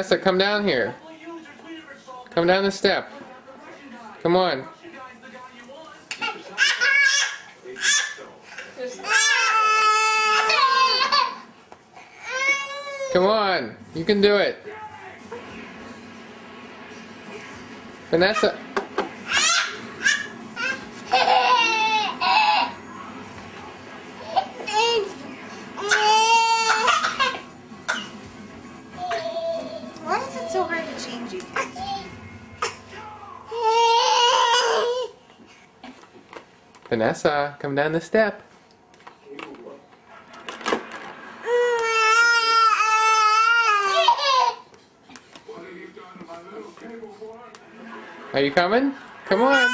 Vanessa, come down here. Come down the step. Come on. Come on. You can do it. Vanessa. Why is it so hard to change you guys? Vanessa, come down the step. Are you coming? Come on.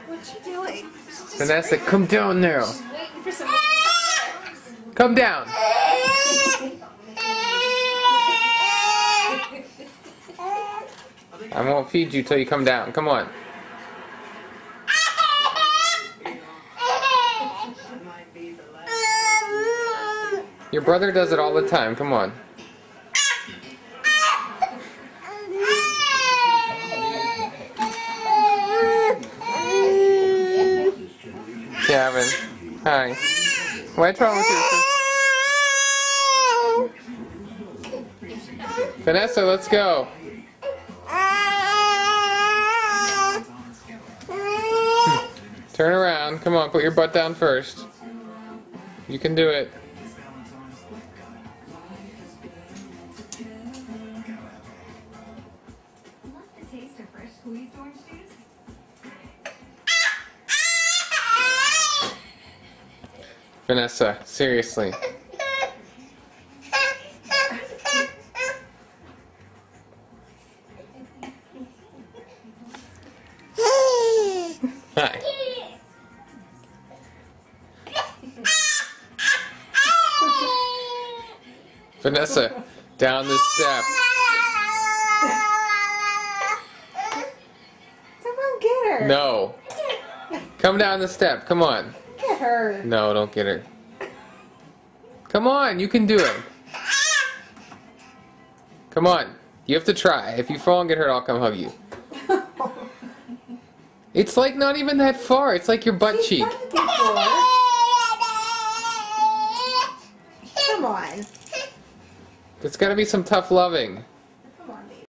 What's she doing? Vanessa, come down now. She's waiting for someone. Come down. I won't feed you till you come down. Come on. Your brother does it all the time. Come on. Gavin. Hi. What's wrong with you? Vanessa, let's go. Turn around. Come on, put your butt down first. You can do it. Vanessa, seriously. Hi. Vanessa, down the step. Someone get her. No. Come down the step. Come on. Get her. No, don't get her. Come on, you can do it. Come on. You have to try. If you fall and get hurt, I'll come hug you. It's like not even that far. It's like your butt cheek. Come on. There's gotta be some tough loving.